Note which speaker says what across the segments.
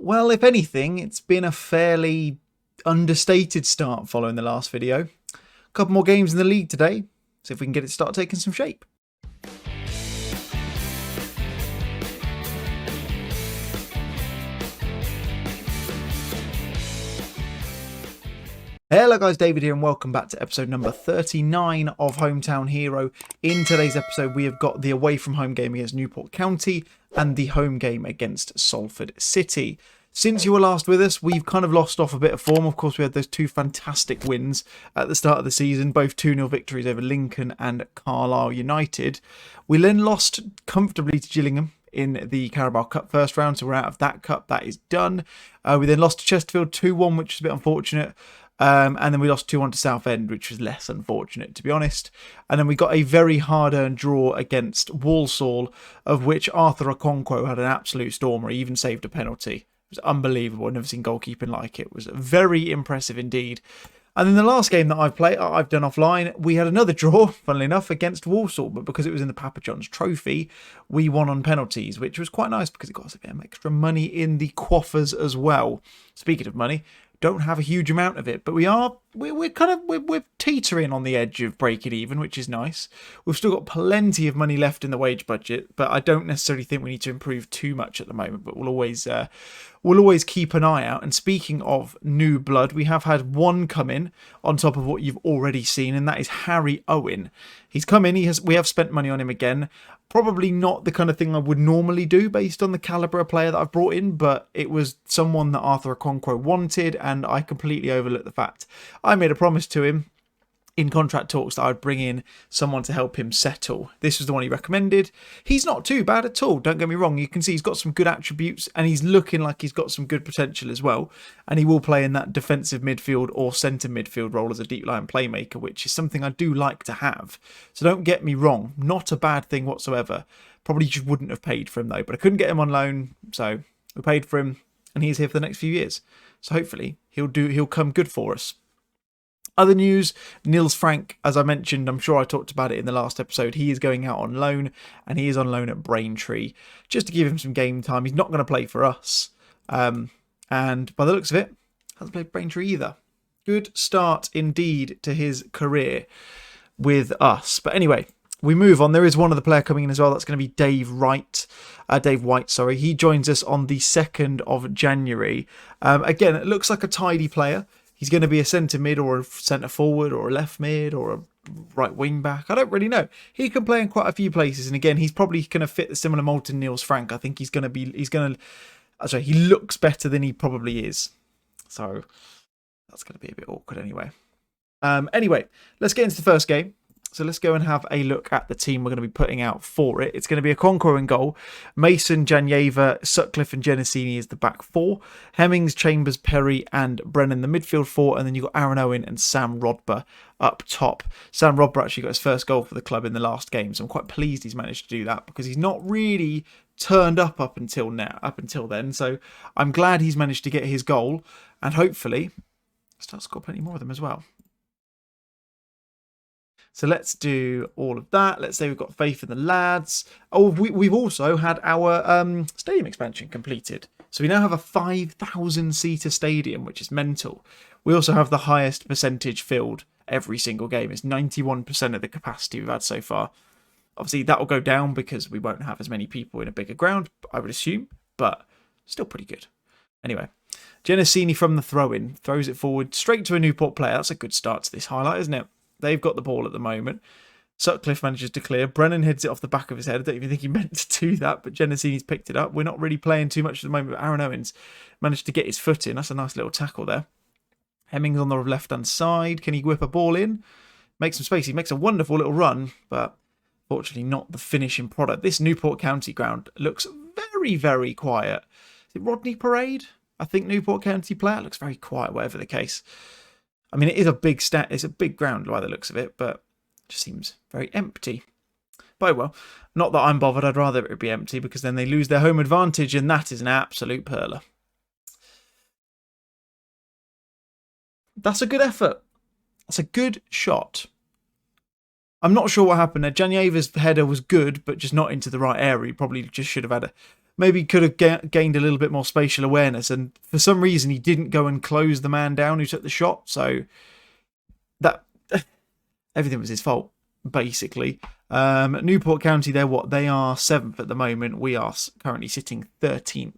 Speaker 1: Well, if anything, it's been a fairly understated start following the last video. A couple more games in the league today, see if we can get it to start taking some shape. Hello guys, David here and welcome back to episode number 39 of Hometown Hero. In today's episode we have got the away from home game against Newport County and the home game against Salford City. Since you were last with us, we've kind of lost off a bit of form. Of course, we had those two fantastic wins at the start of the season, both 2-0 victories over Lincoln and Carlisle United. We then lost comfortably to Gillingham in the Carabao Cup first round, so we're out of that cup. That is done. We then lost to Chesterfield 2-1, which is a bit unfortunate. And then we lost 2-1 to Southend, which was less unfortunate, to be honest. And then we got a very hard-earned draw against Walsall, of which Arthur Okonkwo had an absolute stormer. He even saved a penalty. It was unbelievable. I've never seen goalkeeping like it. It was very impressive indeed. And then the last game that I've done offline, we had another draw, funnily enough, against Walsall. But because it was in the Papa John's Trophy, we won on penalties, which was quite nice because it got us a bit of extra money in the coffers as well. Speaking of money, don't have a huge amount of it, but we're teetering on the edge of breaking even, which is nice. We've still got plenty of money left in the wage budget, but I don't necessarily think we need to improve too much at the moment. But we'll always keep an eye out. And speaking of new blood, we have had one come in on top of what you've already seen, and that is Harry Owen. He's come in. We have spent money on him again. Probably not the kind of thing I would normally do based on the calibre of player that I've brought in, but it was someone that Arthur Okonkwo wanted, and I completely overlooked the fact. I made a promise to him in contract talks that I'd bring in someone to help him settle. This was the one he recommended. He's not too bad at all, don't get me wrong. You can see he's got some good attributes and he's looking like he's got some good potential as well. And he will play in that defensive midfield or centre midfield role as a deep line playmaker, which is something I do like to have. So don't get me wrong, not a bad thing whatsoever. Probably just wouldn't have paid for him though, but I couldn't get him on loan, so we paid for him and he's here for the next few years. So hopefully he'll come good for us. Other news, Niels Frank, as I mentioned, I'm sure I talked about it in the last episode, he is going out on loan, and he is on loan at Braintree, just to give him some game time. He's not going to play for us, and by the looks of it, hasn't played Braintree either. Good start indeed to his career with us. But anyway, we move on. There is one other player coming in as well. That's going to be Dave White. He joins us on the 2nd of January. Again, it looks like a tidy player. He's going to be a centre mid or a centre forward or a left mid or a right wing back. I don't really know. He can play in quite a few places. And again, he's probably going to fit the similar mould to Niels Frank. I think he looks better than he probably is. So that's going to be a bit awkward anyway. Anyway, let's get into the first game. So let's go and have a look at the team we're going to be putting out for it. It's going to be Okonkwo in goal. Mason, Janieva, Sutcliffe and Genesini is the back four. Hemmings, Chambers, Perry and Brennan the midfield four. And then you've got Aaron Owen and Sam Rodber up top. Sam Rodber actually got his first goal for the club in the last game. So I'm quite pleased he's managed to do that because he's not really turned up until then. So I'm glad he's managed to get his goal and hopefully start to score plenty more of them as well. So let's do all of that. Let's say we've got faith in the lads. Oh, we've also had our stadium expansion completed. So we now have a 5,000-seater stadium, which is mental. We also have the highest percentage filled every single game. It's 91% of the capacity we've had so far. Obviously, that will go down because we won't have as many people in a bigger ground, I would assume, but still pretty good. Anyway, Genesini from the throw-in throws it forward straight to a Newport player. That's a good start to this highlight, isn't it? They've got the ball at the moment. Sutcliffe manages to clear. Brennan heads it off the back of his head. I don't even think he meant to do that, but Genesini's picked it up. We're not really playing too much at the moment, but Aaron Owens managed to get his foot in. That's a nice little tackle there. Hemmings on the left-hand side. Can he whip a ball in? Makes some space. He makes a wonderful little run, but fortunately not the finishing product. This Newport County ground looks very, very quiet. Is it Rodney Parade? I think Newport County player. It looks very quiet, whatever the case. I mean, it is a big it's a big ground by the looks of it, but it just seems very empty. But well, not that I'm bothered. I'd rather it be empty because then they lose their home advantage, and that is an absolute perler. That's a good effort. That's a good shot. I'm not sure what happened there. Janieva's header was good, but just not into the right area. He probably just should have had maybe could have gained a little bit more spatial awareness. And for some reason, he didn't go and close the man down who took the shot. So that everything was his fault, basically. Newport County, they are 7th at the moment. We are currently sitting 13th.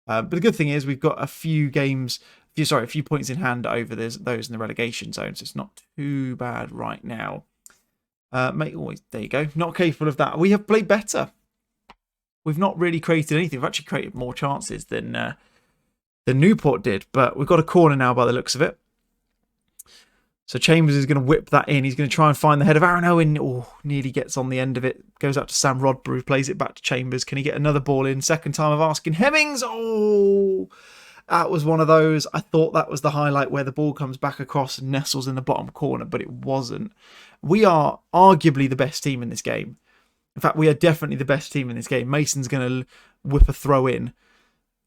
Speaker 1: But the good thing is we've got a few points in hand over those in the relegation zone, so it's not too bad right now. There you go. Not capable of that. We have played better. We've not really created anything. We've actually created more chances than Newport did, but we've got a corner now by the looks of it. So Chambers is going to whip that in. He's going to try and find the head of Aaron Owen. Oh, nearly gets on the end of it. Goes out to Sam Rodbrew, plays it back to Chambers. Can he get another ball in? Second time of asking. Hemmings! Oh, that was one of those. I thought that was the highlight where the ball comes back across and nestles in the bottom corner, but it wasn't. We are arguably the best team in this game. In fact, we are definitely the best team in this game. Mason's going to whip a throw in.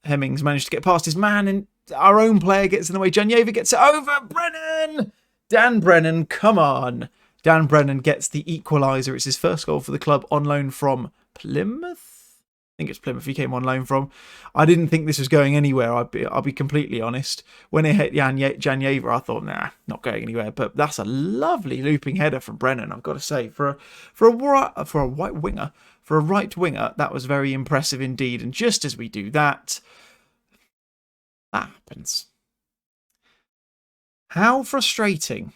Speaker 1: Hemmings managed to get past his man, and our own player gets in the way. Janieva gets it over. Brennan! Dan Brennan, come on. Dan Brennan gets the equaliser. It's his first goal for the club on loan from Plymouth. I think it's Plymouth he came on loan from. I didn't think this was going anywhere, I'll be completely honest. When it hit Janieva, I thought, nah, not going anywhere. But that's a lovely looping header from Brennan, I've got to say. For a right winger, that was very impressive indeed. And just as we do that happens. How frustrating.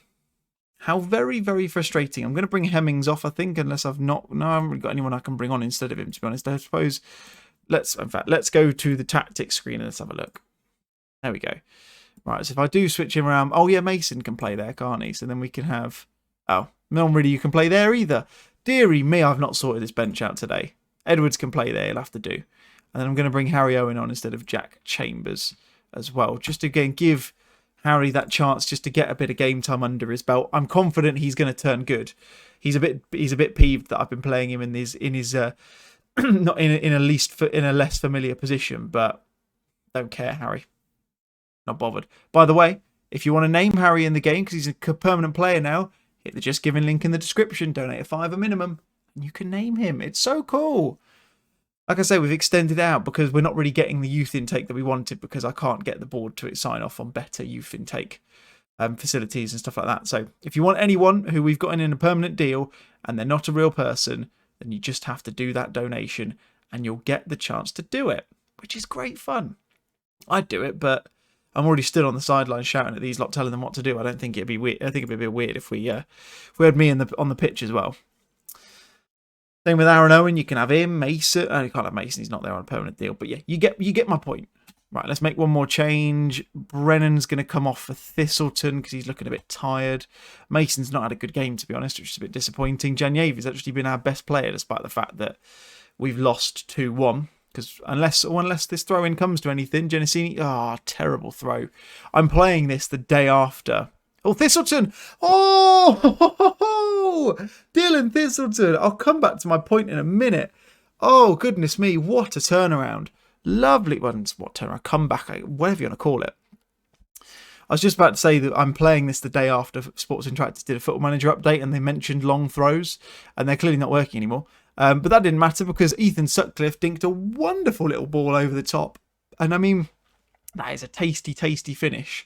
Speaker 1: How very, very frustrating. I'm going to bring Hemmings off, I think, unless I've not... No, I haven't really got anyone I can bring on instead of him, to be honest. I suppose... Let's go to the tactics screen and let's have a look. There we go. Right, so if I do switch him around... Oh, yeah, Mason can play there, can't he? So then we can have... Oh, not really you can play there either. Deary me, I've not sorted this bench out today. Edwards can play there, he'll have to do. And then I'm going to bring Harry Owen on instead of Jack Chambers as well. Just to, again, give Harry that chance just to get a bit of game time under his belt. I'm confident he's going to turn good. He's a bit peeved that I've been playing him in his not in a less familiar position, but don't care, Harry. Not bothered. By the way, if you want to name Harry in the game because he's a permanent player now, hit the Just Giving link in the description. Donate a £5 minimum, and you can name him. It's so cool. Like I say, we've extended out because we're not really getting the youth intake that we wanted because I can't get the board to sign off on better youth intake facilities and stuff like that. So if you want anyone who we've gotten in a permanent deal and they're not a real person, then you just have to do that donation and you'll get the chance to do it, which is great fun. I'd do it, but I'm already stood on the sideline shouting at these lot, telling them what to do. I don't think it'd be weird. I think it'd be a bit weird if we had me on the pitch as well. Same with Aaron Owen, you can have him, Mason. Oh, you can't have Mason, he's not there on a permanent deal. But yeah, you get my point. Right, let's make one more change. Brennan's going to come off for Thistleton because he's looking a bit tired. Mason's not had a good game, to be honest, which is a bit disappointing. Janieva's actually been our best player, despite the fact that we've lost 2-1. Because unless this throw-in comes to anything, Genesini... Ah, terrible throw. I'm playing this the day after. Oh, Thistleton! Oh! Dylan Thistleton! I'll come back to my point in a minute. Oh, goodness me, what a turnaround. Lovely. Well, what turnaround? Comeback, whatever you want to call it. I was just about to say that I'm playing this the day after Sports Interactive did a Football Manager update and they mentioned long throws, and they're clearly not working anymore. But that didn't matter because Ethan Sutcliffe dinked a wonderful little ball over the top. And I mean, that is a tasty, tasty finish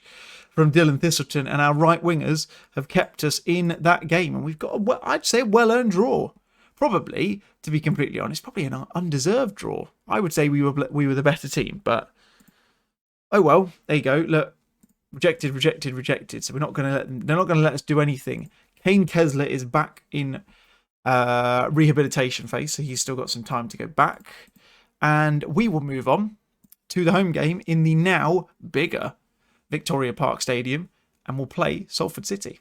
Speaker 1: from Dylan Thistleton, and our right wingers have kept us in that game. And we've got, I'd say, a well-earned draw. Probably, to be completely honest, probably an undeserved draw. I would say we were the better team, but oh well. There you go. Look, rejected. So they're not going to let us do anything. Kane Kessler is back in rehabilitation phase, so he's still got some time to go back, and we will move on to the home game in the now bigger Victoria Park Stadium, and we'll play Salford City.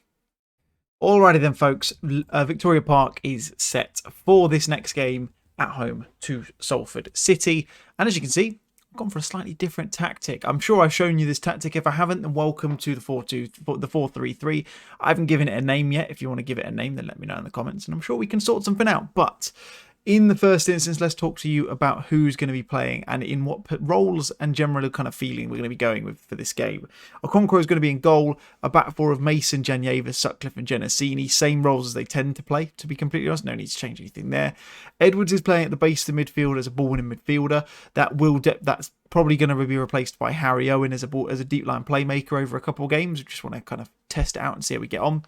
Speaker 1: Alrighty then, folks. Victoria Park is set for this next game at home to Salford City. And as you can see, I've gone for a slightly different tactic. I'm sure I've shown you this tactic. If I haven't, then welcome to the 4-3-3. I haven't given it a name yet. If you want to give it a name, then let me know in the comments, and I'm sure we can sort something out. But In the first instance, let's talk to you about who's going to be playing and in what roles and general kind of feeling we're going to be going with for this game. Okonkwo is going to be in goal, a back four of Mason, Janieva, Sutcliffe and Genesini. Same roles as they tend to play, to be completely honest. No need to change anything there. Edwards is playing at the base of the midfield as a ball-winning midfielder. That's probably going to be replaced by Harry Owen as a deep line playmaker over a couple of games. We just want to kind of test it out and see how we get on.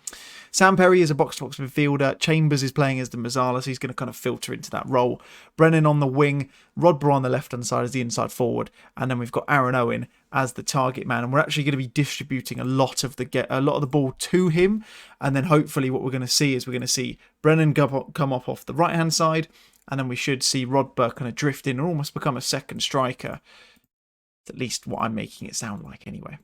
Speaker 1: Sam Perry is a box-to-box midfielder. Chambers is playing as the Mazzala, so he's going to kind of filter into that role. Brennan on the wing. Rodborough on the left-hand side as the inside forward. And then we've got Aaron Owen as the target man. And we're actually going to be distributing a lot of the ball to him. And then hopefully what we're going to see is we're going to see Brennan come off the right-hand side. And then we should see Rodborough kind of drift in and almost become a second striker. At least what I'm making it sound like anyway.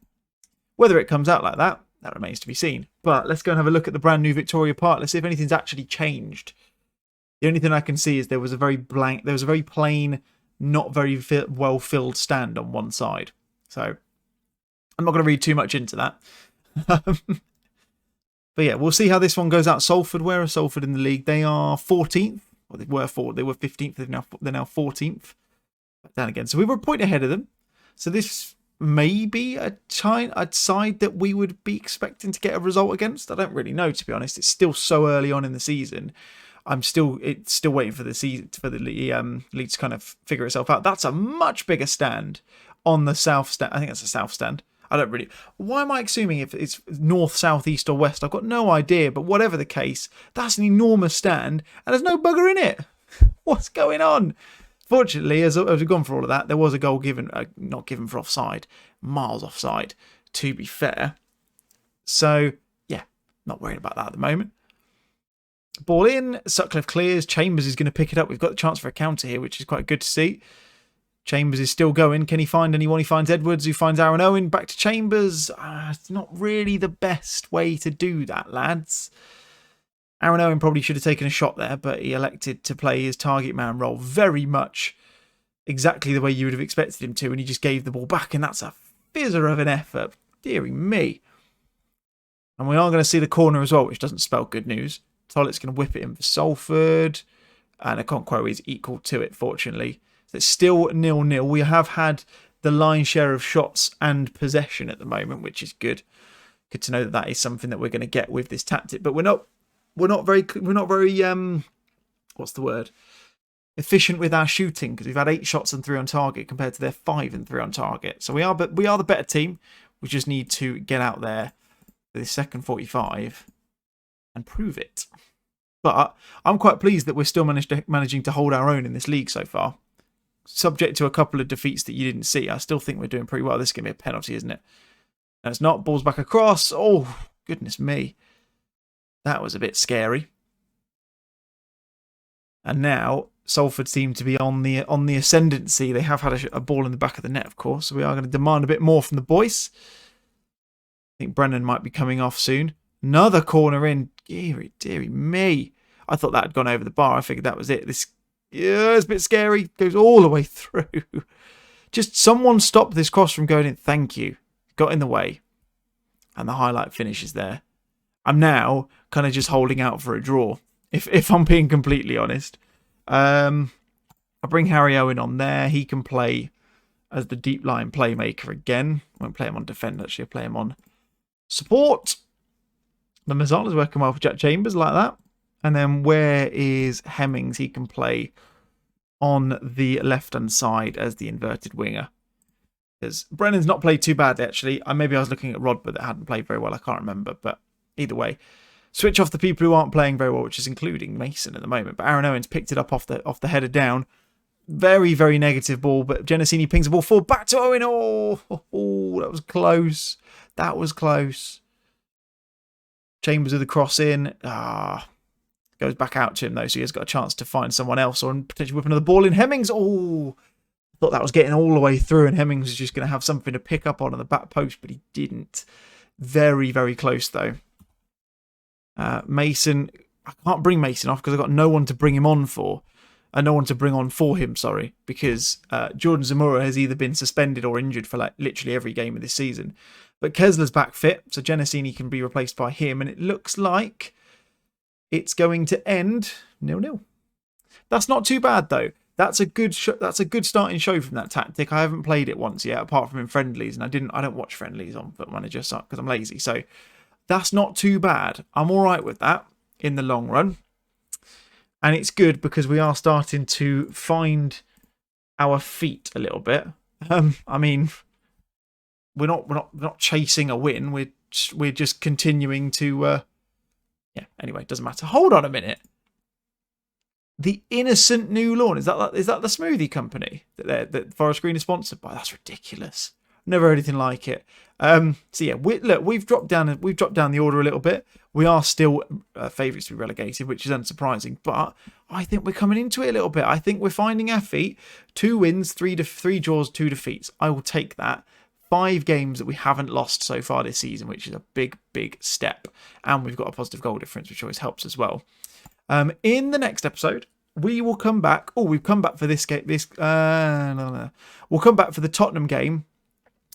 Speaker 1: Whether it comes out like that remains to be seen. But let's go and have a look at the brand new Victoria Park. Let's see if anything's actually changed. The only thing I can see is there was a very plain, not very well filled stand on one side. So I'm not going to read too much into that. But yeah, we'll see how this one goes out. Salford, where are Salford in the league? They are 14th. Well, they were 15th. They're now 14th. Down again. So we were a point ahead of them. So this may be a side that we would be expecting to get a result against. I don't really know, to be honest. It's still so early on in the season. It's still waiting for the season for the league to kind of figure itself out. That's a much bigger stand on the south stand. I think that's a south stand. I don't really. Why am I assuming if it's north, south, east, or west? I've got no idea. But whatever the case, that's an enormous stand, and there's no bugger in it. What's going on? Fortunately, as we've gone for all of that, there was a goal given, not given for offside, miles offside, to be fair. So, yeah, not worried about that at the moment. Ball in, Sutcliffe clears, Chambers is going to pick it up. We've got the chance for a counter here, which is quite good to see. Chambers is still going. Can he find anyone? He finds Edwards, who finds Aaron Owen. Back to Chambers. It's not really the best way to do that, lads. Aaron Owen probably should have taken a shot there, but he elected to play his target man role very much exactly the way you would have expected him to, and he just gave the ball back, and that's a fizzer of an effort. Deary me. And we are going to see the corner as well, which doesn't spell good news. Tollett's going to whip it in for Salford, and Okonkwo is equal to it, fortunately. So it's still 0-0. We have had the lion's share of shots and possession at the moment, which is good. Good to know that that is something that we're going to get with this tactic, but we're not very what's the word? Efficient with our shooting, because we've had 8 shots and 3 on target compared to their 5 and 3 on target. So we are the better team. We just need to get out there for the second 45 and prove it. But I'm quite pleased that we're still managing to hold our own in this league so far. Subject to a couple of defeats that you didn't see, I still think we're doing pretty well. This is going to be a penalty, isn't it? No, it's not. Ball's back across. Oh, goodness me. That was a bit scary. And now Salford seem to be on the ascendancy. They have had a ball in the back of the net, of course. So we are going to demand a bit more from the boys. I think Brennan might be coming off soon. Another corner in. Deary me. I thought that had gone over the bar. I figured that was it. Yeah, it's a bit scary. Goes all the way through. Just someone stop this cross from going in. Thank you. Got in the way. And the highlight finishes there. I'm now kind of just holding out for a draw, if I'm being completely honest. I'll bring Harry Owen on there. He can play as the deep line playmaker again. I won't play him on defend, actually. I'll play him on support. The Mazzala's working well for Jack Chambers, like that. And then where is Hemmings? He can play on the left-hand side as the inverted winger. Because Brennan's not played too badly, actually. Maybe I was looking at Rod, but that hadn't played very well. I can't remember. But either way, switch off the people who aren't playing very well, which is including Mason at the moment. But Aaron Owens picked it up off the header down. Very, very negative ball. But Genesini pings the ball forward. Back to Owen. Oh, that was close. That was close. Chambers with the cross in. Goes back out to him, though, so he has got a chance to find someone else or potentially whip another ball in. Hemmings, I thought that was getting all the way through, and Hemmings was just going to have something to pick up on the back post, but he didn't. Very, very close, though. Mason, I can't bring Mason off because I've got no one to bring him on for. No one to bring on for him, sorry, because Jordan Zamora has either been suspended or injured for literally every game of this season. But Kessler's back fit, so Genesini can be replaced by him, and it looks like it's going to end 0-0. That's not too bad though. That's a good that's a good starting show from that tactic. I haven't played it once yet, apart from in friendlies, and I don't watch friendlies on Foot Manager because I'm lazy. So that's not too bad. I'm all right with that in the long run, and it's good because we are starting to find our feet a little bit. I mean, we're not chasing a win. We're just continuing to. Yeah. Anyway, it doesn't matter. Hold on a minute. The Innocent New Lawn, is that the smoothie company that Forest Green is sponsored by? That's ridiculous. Never heard anything like it. So yeah, we've dropped down the order a little bit. We are still favourites to be relegated, which is unsurprising, but I think we're coming into it a little bit. I think we're finding our feet. 2 wins, 3 draws, 2 defeats. I will take that. 5 games that we haven't lost so far this season, which is a big step, and we've got a positive goal difference, which always helps as well. In the next episode, we will come back. Oh, we've come back for this game. No. We'll come back for the Tottenham game.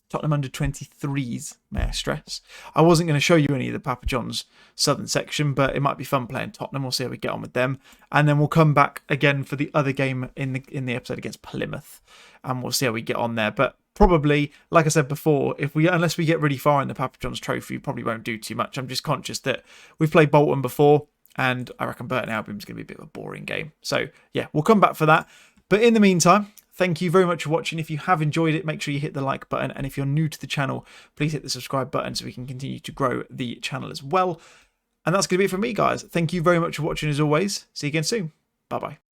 Speaker 1: Tottenham under 23s, may I stress. I wasn't going to show you any of the Papa John's Southern section, but it might be fun playing Tottenham. We'll see how we get on with them. And then we'll come back again for the other game in the episode against Plymouth. And we'll see how we get on there. But probably, like I said before, unless we get really far in the Papa John's Trophy, we probably won't do too much. I'm just conscious that we've played Bolton before, and I reckon Burton Albion is going to be a bit of a boring game. So, yeah, we'll come back for that. But in the meantime, thank you very much for watching. If you have enjoyed it, make sure you hit the like button. And if you're new to the channel, please hit the subscribe button so we can continue to grow the channel as well. And that's going to be it from me, guys. Thank you very much for watching as always. See you again soon. Bye-bye.